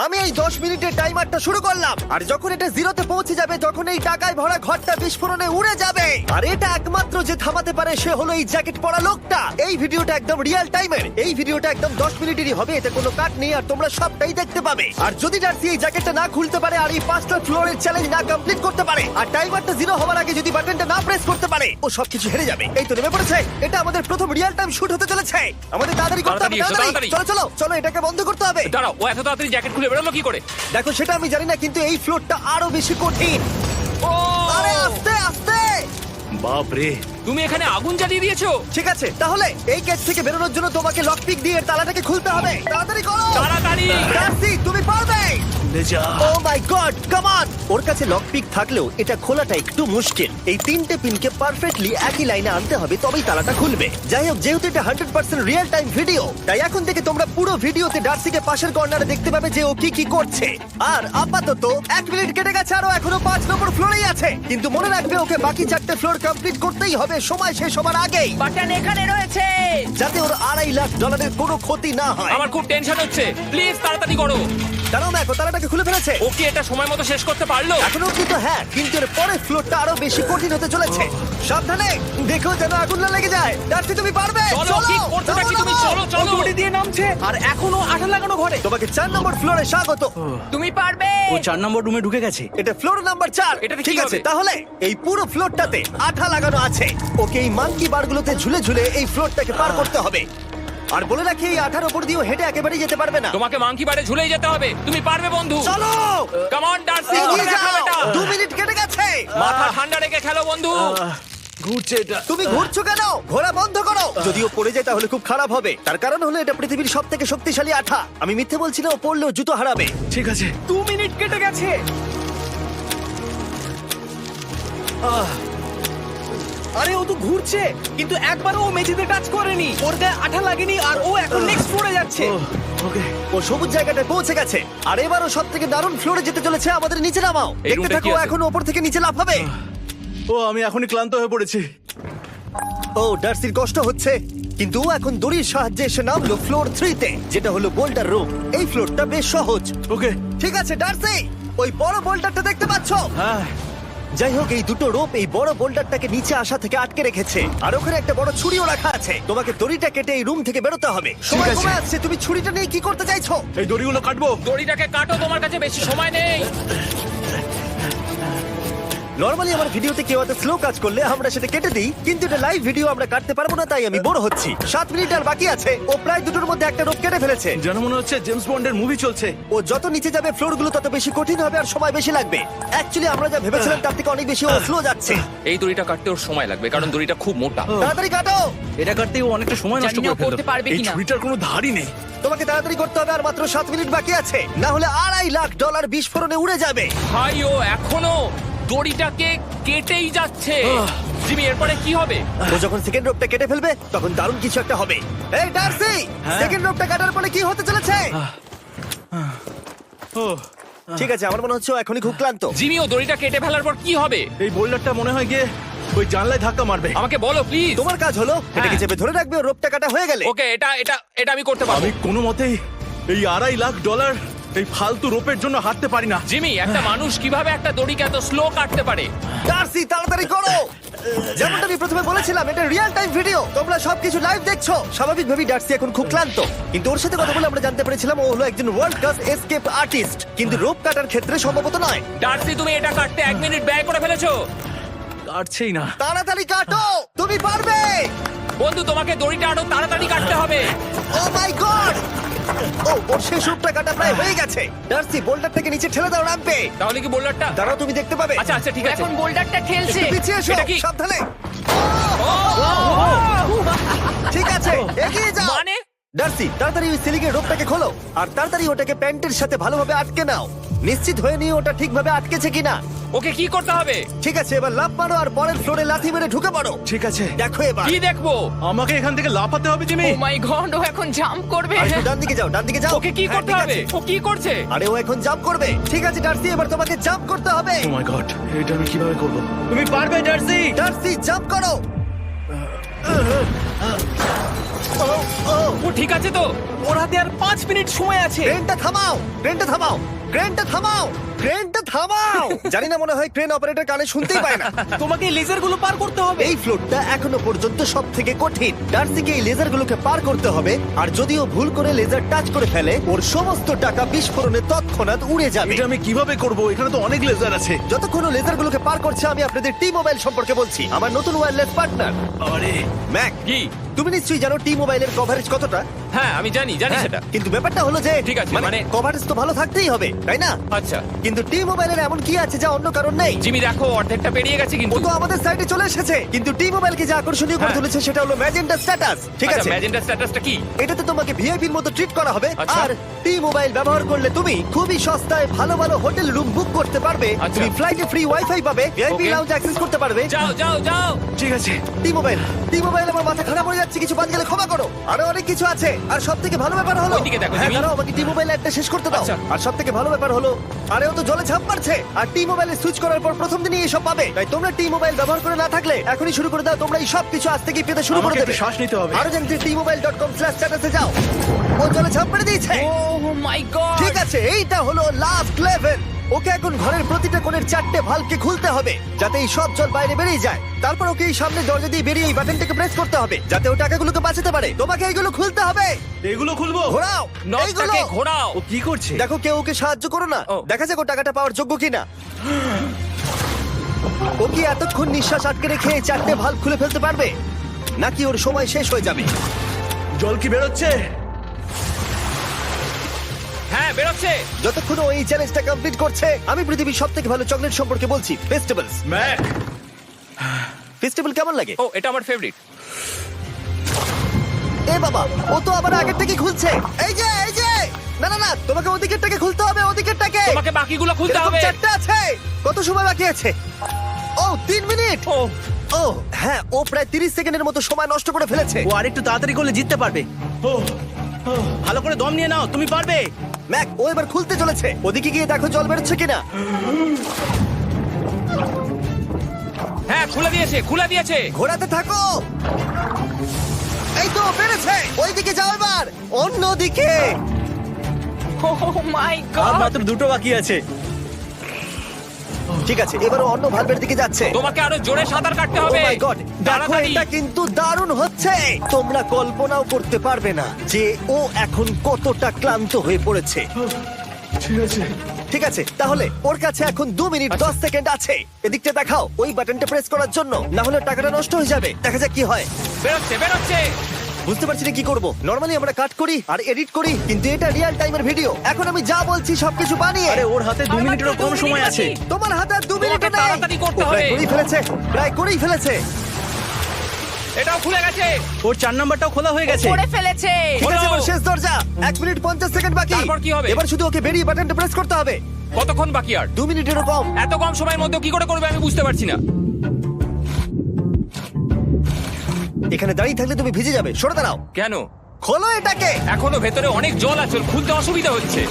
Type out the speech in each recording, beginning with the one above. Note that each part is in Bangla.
আমি এই 10 মিনিটের টাইমারটা শুরু করলাম, আর যখন এটা জিরোতে পৌঁছে যাবে তখন এই টাকায় ভরা ঘরটা বিস্ফোরণে উড়ে যাবে। আর এটা একমাত্র যে থামাতে পারে সে হলো এই জ্যাকেট পরা লোকটা। এই ভিডিওটা একদম রিয়েল টাইমের, এই ভিডিওটা একদম 10 মিনিটেরই হবে, এতে কোনো কাট নেই আর তোমরা সবটাই দেখতে পাবে। আর যদি ডার্সি এই জ্যাকেটটা না খুলতে পারে আর এই 5টা ফ্লোরের চ্যালেঞ্জ না কমপ্লিট করতে পারে আর টাইমারটা জিরো হওয়ার আগে যদি বাটনটা না প্রেস করতে পারে, ও সবকিছু হেরে যাবে। এই তো নেমে পড়েছে, এটা আমাদের প্রথম রিয়েল টাইম শুট হতে চলেছে। আমাদের তাড়াতাড়ি করতে হবে, তাড়াতাড়ি চলো চলো চলো, এটাকে বন্ধ করতে হবে। দাঁড়াও, ও এত তাড়াতাড়ি জ্যাকেট খুলে বেরোলো কি করে? দেখো সেটা আমি জানি না, কিন্তু এই ফ্লোরটা আরো বেশি কঠিন। ও আরে আস্তে আস্তে। বাপ রে, তুমি এখানে আগুন জ্বালিয়ে দিয়েছো? ঠিক আছে, তাহলে এই কেস থেকে বেরোনোর জন্য তোমাকে লক পিক দিয়ে তালাটাকে খুলতে হবে। তাড়াতাড়ি করো তাড়াতাড়ি। ডার্সি, তুমি পারবে। যা। ও মাই গড, কাম অন। ওর কাছে লক পিক থাকলেও এটা খোলাটা একটু মুশকিল। এই 3টে পিনকে পারফেক্টলি একই লাইনে আনতে হবে, তবেই তালাটা খুলবে। যাই হোক, যেহেতু এটা 100% রিয়েল টাইম ভিডিও, তাই এখন থেকে তোমরা পুরো ভিডিওতে ডার্সিকে পাশের কর্নারে দেখতে পাবে যে ও কি কি করছে। আর আপাতত 1 মিনিট কেটে গেছে, আরো এখনো 5 নম্বর ফ্লোরেই আছে। কিন্তু মনে রাখবে ওকে বাকি 4টে ফ্লোর কমপ্লিট করতেই হবে সময় শেষ হবার আগেই, বাটন এখানে রয়েছে। যাতে ওর $2.5 লাখ কোনো ক্ষতি না হয়। আমার খুব টেনশন হচ্ছে, প্লিজ তাড়াতাড়ি করো। দাঁড়াও, দেখো তালাটাকে খুলে ফেলেছে। ও কি এটা সময় মতো শেষ করতে পারলো? এখনো কিন্তু হ্যাঁ, কিন্তু এর পরের ফ্লোরটা আরো বেশি কঠিন হতে চলেছে। সাবধানে, দেখো যেন আগুন না লেগে যায়। ডার্সি, তুমি পারবে। চলো, কি করছো নাকি তুমি? চলো চলো। দড়ি দিয়ে নামছে আর এখনো আঠা লাগানো ঘরে। তোমাকে 4 নম্বর ফ্লোরে স্বাগত। তুমি পারবে। ও 4 নম্বর রুমে ঢুকে গেছে। এটা ফ্লোর নাম্বার 4। এটাতে কি ঠিক আছে, হবে? তাহলে এই পুরো ফ্লোরটাতে আঠা লাগানো আছে। ওকে এই মাঙ্কি বারগুলোতে ঝুলে ঝুলে এই ফ্লোরটাকে পার করতে হবে। আর বলে রাখি, এই আঠার উপর দিয়েও হেঁটে একেবারেই যেতে পারবে না। তোমাকে মাংকি বারে ঝুলেই যেতে হবে। তুমি পারবে বন্ধু। চলো কাম অন ডার্সি, এগিয়ে দেখো যাও। এটা। 2 মিনিট কেটে গেছে। মাথা ঠান্ডা রেখে খেলো বন্ধু। ঘুরছে এটা। তুমি ঘুরছো কেন? ঘোরা বন্ধ করো। যদিও পড়ে যায় তাহলে খুব খারাপ হবে। তার কারণ হলো এটা পৃথিবীর সবথেকে শক্তিশালী আঠা। আমি মিথ্যে বলছি না, ও পড়লেও জুতো হারাবে। ঠিক আছে। 2 মিনিট কেটে গেছে। আরে ও তো ঘুরছে, কিন্তু একবারও ও মেঝেতে টাচ করেনি। ওর গায়ে আঠা লাগেনি আর ও এখন নেক্সট ফ্লোরে যাচ্ছে। ওকে। ও সবুজ জায়গাটায় পৌঁছে গেছে। আর এবারও সব থেকে দারুণ ফ্লোরে যেতে চলেছে। আমাদের নিচে নামাও। এই দেখতে রুমটা থাকো, কি ও আছে? এখন ওপর থেকে নিচে লাফাবে। ও আমি এখনই ক্লান্ত হয়ে পড়েছি। ও ডার্সির কষ্ট হচ্ছে, কিন্তু ও এখন দড়ির সাহায্যে এসে নামলো ফ্লোর 3-তে, যেটা হলো বোল্ডার রুম। এই ফ্লোরটা বেশ সহজ। ওকে। ঠিক আছে ডার্সি, ওই বড় বোল্ডারটা দেখতে পাচ্ছ? হ্যাঁ। যাই হোক, এই দুটো রোপ এই বড় বোল্ডারটাকে নিচে আসা থেকে আটকে রেখেছে। আর ওখানে একটা বড় ছুরিও রাখা আছে। তোমাকে দড়িটা কেটে এই রুম থেকে বেরোতে হবে। সময় আছে। কমে আসছে, তুমি ছুরিটা নিয়ে কি করতে চাইছো? এই দড়িগুলো কাটবো। দড়িটাকে কাটো, তোমার কাছে বেশি সময় নেই। নরমালি আমার ভিডিওতে কেউ এত স্লো কাজ করলে আমরা সেটা কেটে দিই, কিন্তু এটা লাইভ ভিডিও আমরা কাটতে পারবো না, তাই আমি বড় হচ্ছি। 7 মিনিট আর বাকি আছে। ও প্রায় দুটোর মধ্যে একটা রোপ কেটে ফেলেছে। যেন মনে হচ্ছে জেমস বন্ডের মুভি চলছে। ও যত নিচে যাবে ফ্লোরগুলো তত বেশি কঠিন হবে আর সময় বেশি লাগবে। অ্যাকচুয়ালি আমরা যা ভেবেছিলাম তার থেকে অনেক বেশি ও স্লো যাচ্ছে। এই দড়িটা কাটতে ওর সময় লাগবে, কারণ দড়িটা খুব মোটা। তাড়াতাড়ি কাটো। এটা কাটতেই ও অনেকটা সময় নষ্ট জানি না করে ফেললো। করতে পারবে এই কিনা। ছুরিটার কোনো ধারই নেই। তোমাকে তাড়াতাড়ি করতে হবে, আর মাত্র 7 মিনিট বাকি আছে, না হলে $2.5 লাখ বিস্ফোরণে উড়ে যাবে। ভাই ও এখনো দড়িটাকে কেটেই যাচ্ছে। জিমি, এরপরে কি হবে? ও যখন সেকেন্ড রোপটা কেটে ফেলবে তখন দারুণ কিছু একটা হবে। এই ডার্সি, সেকেন্ড রোপটা কাটার পরে কি হতে চলেছে? ও ঠিক আছে, আমার মনে হচ্ছে ও এখনই খুব ক্লান্ত। জিমি, ও দড়িটা কেটে ফেলার পর কি হবে? এই বোল্ডারটা মনে হয় গিয়ে ওই জানলায় ধাক্কা মারবে। আমাকে বলো প্লিজ। তোমার কাজ হলো এটাকে চেপে ধরে রাখবে, ও রোপটা কাটা হয়ে গেলে। ওকে, এটা এটা এটা আমি করতে পারবো। আমি কোনো মতেই এই $2.5 লাখ এই ফালতু রোপের জন্য হাঁটতে পারি না। জিমি, একটা মানুষ কিভাবে একটা দড়িকে এত স্লো কাটতে পারে? ডার্সি, তাড়াতাড়ি করো। যেমনটা আমি প্রথমে বলেছিলাম, এটা রিয়েল টাইম ভিডিও, তোমরা সবকিছু লাইভ দেখছো। স্বাভাবিকভাবেই ডার্সি এখন খুব ক্লান্ত, কিন্তু ওর সাথে কথা বলে আমরা জানতে পেরেছিলাম ও হলো একজন ওয়ার্ল্ড ক্লাস এসকেপ আর্টিস্ট, কিন্তু রোপ কাটার ক্ষেত্রে সম্ভবত নয়। ডার্সি, তুমি এটা কাটতে 1 মিনিট ব্যয় করে ফেলেছো। কাটছেই না। তাড়াতাড়ি কাটো, তুমি পারবে। বন্ধু, তোমাকে দড়িটা আরো তাড়াতাড়ি কাটতে হবে। ও মাই গড! ও, ওর শেষ রূপটা কাটা প্রায় হয়ে গেছে। ডার্সি, বোল্ডারটাকে নিচে ঠেলে দাও, রাম্পে। তাহলে কি বোল্ডারটা? দাঁড়াও, তুমি দেখতে পাবে। আচ্ছা আচ্ছা, ঠিক আছে। এখন বোল্ডারটা খেলছে। একটু পিছিয়ে এসো, এটা কি? সাবধানে। ঠিক আছে, এগিয়ে যাও। মানে? ডার্সি, তাড়াতাড়ি ওই সিলিংয়ের রোপটাকে খোলো আর তাড়াতাড়ি ওটাকে প্যান্টের সাথে ভালোভাবে আটকে নাও। নিশ্চিত হয়ে নিয়ে ওটা ঠিকভাবে আটকেছে কিনা। ওকে কি করতে হবে? ঠিক আছে, এবার লাফ মারো আর পরের ফ্লোরে লাথি মেরে ঢুকে পড়ো। ঠিক আছে। দেখো এবার। কি দেখবো? আমাকে এখান থেকে লাফাতে হবে জিমি। ও মাই গড, ও এখন জাম্প করবে। আর একটু ডান দিকে যাও, ডান দিকে যাও। ওকে কি হ্যাঁ, করতে ঠিক হবে? আছে। ও কি করছে? আরে ও এখন জাম্প করবে। ঠিক আছে ডার্সি, এবার তোমাকে জাম্প করতে হবে। ও মাই গড, এটা আমি কিভাবে করব? তুমি পারবে ডার্সি। ডার্সি, জাম্প করো। ও, ও, ও ঠিক আছে তো? ওর হাতে আর 5 মিনিট সময় আছে। ক্রেনটা থামাও, ক্রেনটা থামাও, ক্রেনটা থামাও, ক্রেনটা থামাও। জানি না, মনে হয় ক্রেন অপারেটর কানে শুনতেই পায় না। তোমাকে লেজার গুলো পার করতে হবে। এই ফ্লোরটা এখনো পর্যন্ত সব থেকে কঠিন। ডার্সিকে এই লেজারগুলোকে পার করতে হবে, আর যদিও ভুল করে লেজার টাচ করে ফেলে, ওর সমস্ত টাকা বিস্ফোরণে তৎক্ষণাৎ উড়ে যাবে। এটা আমি কিভাবে করব? এখানে তো অনেক লেজার আছে। যতক্ষণ ও লেজারগুলোকে পার করছে, আমি আপনাদের টি মোবাইল সম্পর্কে বলছি, আমার নতুন ওয়্যারলেস পার্টনার। আরে ম্যাক, কি? তুমি নিশ্চয়ই জানো টি মোবাইলের কভারেজ কতটা? হ্যাঁ আমি জানি হ্যাঁ, সেটা। কিন্তু ব্যাপারটা হলো যে ঠিক আছে, মানে মানে- কভারেজ তো ভালো থাকতেই হবে, তাই না? আচ্ছা কিন্তু টি মোবাইলের এমন কি আছে যা অন্য কারণ নেই? জিমি দেখো অর্ধেকটা পেরিয়ে গেছে ও কিন্তু। তো আমাদের সাইডে চলে এসেছে, কিন্তু টি মোবাইলকে যে আকর্ষণীয় করে হ্যাঁ। তুলেছে সেটা হলো ম্যাজেন্টা স্ট্যাটাস। ঠিক আছে, ম্যাজেন্টা স্ট্যাটাসটা কি? এটাতে তোমাকে ভিআইপির মতো ট্রিট করা হবে। আচ্ছা। আর টি মোবাইল ব্যবহার করলে তুমি খুবই সস্তায় ভালো ভালো হোটেল রুম বুক করতে পারবে। আচ্ছা। তুমি ফ্লাইটে ফ্রি ওয়াইফাই পাবে, ভিআইপি Okay. লাউঞ্জ অ্যাক্সেস করতে পারবে। যাও যাও যাও। ঠিক আছে। টি মোবাইল, টি মোবাইল, আমার মাথা খারাপ হয়ে যাচ্ছে, কিছু বাদ গেলে ক্ষমা করো। আরো অনেক কিছু আছে, আর সব থেকে ভালো ব্যাপার হলো, ওইদিকে দেখো, হ্যাঁ জিমি। দাঁড়াও, আমাকে টি মোবাইল একটা শেষ করতে দাও। আচ্ছা। আর সব থেকে ভালো ব্যাপার হলো, আরে ও তো জলে ঝাঁপ মারছে, আর টি মোবাইলে সুইচ করার পর প্রথম দিনই এসব পাবে। তাই তোমরা টি মোবাইল ব্যবহার করে না থাকলে এখনই শুরু করে দাও। তোমরা এই সব কিছু আজ থেকেই পেতে শুরু করে আমাকে দেবে। একটু শ্বাস নিতে হবে। আরো জানতে tmobile.com/status-এ যাও। ও জলে ঝাঁপ মেরে দিয়েছে। ও মাই গড। ঠিক আছে, এইটা হলো লাস্ট লেভেল। ওকে এখন ঘরের প্রতিটা কোণের 4টে ভালভকে খুলতে হবে, যাতে এই সব জল বাইরে বেরিয়ে যায়। তারপর ওকে এই সামনে দরজা দিয়ে বেরিয়ে এই বাটনটাকে প্রেস করতে হবে, যাতে ও টাকাগুলোকে বাঁচাতে পারে। তোমাকে এইগুলো খুলতে হবে। এগুলো খুলবো? ঘোরাও এইগুলো। নটটাকে ঘোরাও। ও কি করছে? দেখো কেউ ওকে সাহায্য করো না, ও। দেখা যাক ও টাকাটা পাওয়ার যোগ্য কিনা। ও কি এতক্ষণ নিঃশ্বাস আটকে রেখে এই 4টে ভালভ খুলে ফেলতে পারবে, নাকি ওর সময় শেষ হয়ে যাবে? জল কি বেরোচ্ছে? হ্যাঁ বেরোচ্ছে। যতক্ষণ ও এই চ্যালেঞ্জটা কমপ্লিট করছে, আমি পৃথিবীর সবথেকে ভালো চকলেট সম্পর্কে বলছি, ফেস্টিভ্যালস। ম্যাক, ফেস্টিভ্যাল কেমন লাগে? ও এটা আমার ফেভারিট। এ বাবা, ও তো আবার আগের থেকে খুলছে। এই যে, এই যে, না না না, তোমাকে ওদিকেরটাকে খুলতে হবে, ওদিকেরটাকে। তোমাকে বাকিগুলো খুলতে এরকম হবে। 4টে আছে। কত সময় বাকি আছে? ও 3 মিনিট। ও ও হ্যাঁ, ও প্রায় 30 সেকেন্ডের মতো সময় নষ্ট করে ফেলেছে। ও আরেকটু তাড়াতাড়ি করলে জিততে পারবে। ও ভালো করে দম নিয়ে নাও, তুমি পারবে। ম্যাক, ও এবার খুলতে চলেছে। ওদিকে গিয়ে দেখো জল বেরোচ্ছে কিনা। হ্যাঁ খুলে দিয়েছে, খুলে দিয়েছে। ঘোরাতে থাকো। এই তো পেরেছে। ওইদিকে যাও এবার, অন্যদিকে। ও মাই আর গড। মাত্র 2টো বাকি আছে। ঠিক আছে, এবার ও অন্য ভালভের দিকে যাচ্ছে। তোমাকে আরো জোরে সাঁতার কাটতে ও হবে। মাই গড, দেখো তাড়াতাড়ি। এটা কিন্তু দারুণ হচ্ছে। তোমরা কল্পনাও করতে পারবে না যে ও এখন কতটা ক্লান্ত হয়ে পড়েছে। ঠিক আছে। ঠিক আছে, তাহলে ওর কাছে এখন 2 মিনিট 10 সেকেন্ড আছে। এদিকটা দেখাও, ওই বাটনটা প্রেস করার জন্য, না হলে টাকাটা নষ্ট হয়ে যাবে। দেখা যাক কি হয়। বেরোচ্ছে বেরোচ্ছে। বুঝতে পারছি না কি করব। নরমালি আমরা কাট করি আর এডিট করি, কিন্তু এটা রিয়েল টাইমের ভিডিও। এখন আমি যা বলছি সবকিছু বানিয়ে। আরে ওর হাতে 2 আর মিনিটেরও মাত্র কম 2 সময় মিনিট আছে। বাকি। তোমার হাতে আর 2 মিনিট তোমাকে নেই। তাড়াতাড়ি করতে ও প্রায় হবে। করেই ফেলেছে, প্রায় করেই ফেলেছে। এটাও খুলে গেছে। ওর 4 নাম্বারটাও খোলা হয়ে গেছে। করে ফেলেছে। ঠিক আছে, খোলো। এবার শেষ দরজা। 1 মিনিট 50 সেকেন্ড বাকি। তারপর কি হবে? এবার শুধু ওকে বেরিয়ে বাটনটা প্রেস করতে হবে। কতক্ষণ বাকি আর? 2 মিনিটেরও কম। এত কম সময়ের মধ্যে কি করে করবে আমি বুঝতে পারছি না। এখানে দাঁড়িয়ে থাকলে তুমি ভিজে যাবে, সরে দাঁড়াও। কেন? খোলো এটাকে। এখনো ভেতরে অনেক জল আছে, ওর খুলতে অসুবিধা হচ্ছে।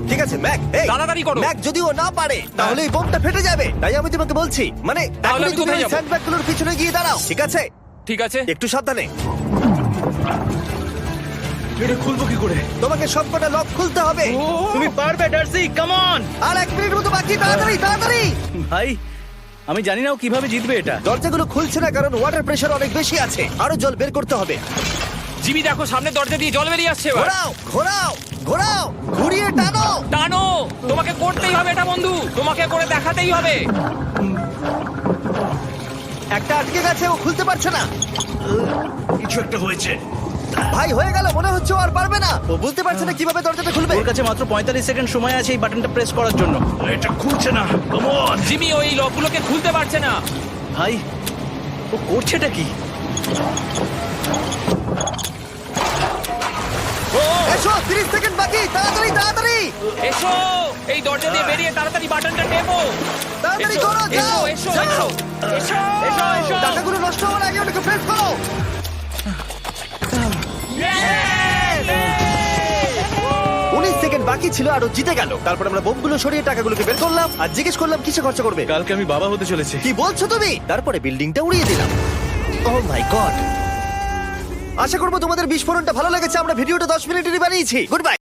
ঠিক আছে ম্যাক, এই তাড়াতাড়ি করো। ম্যাক, যদি ও না পারে তাহলে এই বোমটা ফেটে যাবে। তাই আমি তোমাকে বলছি, মানে তাহলে এখনই আমি তুমি কোথায় ওই যাবো? স্যান্ডব্যাগগুলোর পিছনে গিয়ে দাঁড়াও, ঠিক আছে? ঠিক আছে। একটু সাবধানে। এটা খুলবো কি করে? তোমাকে সবকটা লক খুলতে হবে। তুমি পারবে ডার্সি, কাম অন। আর 1 মিনিট মতো বাকি, তাড়াতাড়ি তাড়াতাড়ি। ভাই আমি জানি না ও কিভাবে জিতবে এটা। দরজাগুলো খুলছে না কারণ ওয়াটার প্রেশার অনেক বেশি আছে। আরো জল বের করতে হবে। জিমি দেখো সামনে দরজা দিয়ে জল বেরিয়ে আসছে এবার। ঘোরাও ঘোরাও ঘোরাও, ঘুরিয়ে টানো। টানো। তোমাকে করতেই হবে এটা বন্ধু, তোমাকে করে দেখাতেই হবে। একটা আটকে গেছে, ও খুলতে পারছে না। কিছু একটা হয়েছে। ভাই হয়ে গেল, মনে হচ্ছে ও আর পারবে না। ও বুঝতে পারছে না কিভাবে দরজাটা খুলবে। ওর কাছে মাত্র 45 সেকেন্ড সময় আছে এই বাটনটা প্রেস করার জন্য। এটা খুলছে না। Come on. জিমি ওই লকগুলোকে খুলতে পারছে না। ভাই ও করছেটা কি? ও এসো, 30 সেকেন্ড বাকি, তাড়াতাড়ি তাড়াতাড়ি। এসো, এই দরজা দিয়ে বেরিয়ে তাড়াতাড়ি বাটনটা টেপো। তাড়াতাড়ি এসো, করো, যাও, এসো, যাও। এসো, এসো, এসো, এসো। টাকাগুলো নষ্ট হওয়ার আগে ওটাকে প্রেস করো। 19 সেকেন্ড বাকি ছিল আর ও জিতে গেল। তারপর আমরা বোমগুলো সরিয়ে টাকাগুলোকে বের করলাম আর জিজ্ঞেস করলাম কিসে খরচা করবে। কালকে আমি বাবা হতে চলেছি। কি বলছো তুমি? তারপরে বিল্ডিংটা উড়িয়ে দিলাম। ও মাই গড, আশা করবো তোমাদের বিস্ফোরণটা ভালো লেগেছে। আমরা ভিডিওটা 10 মিনিটেরই বানিয়েছি। Good bye.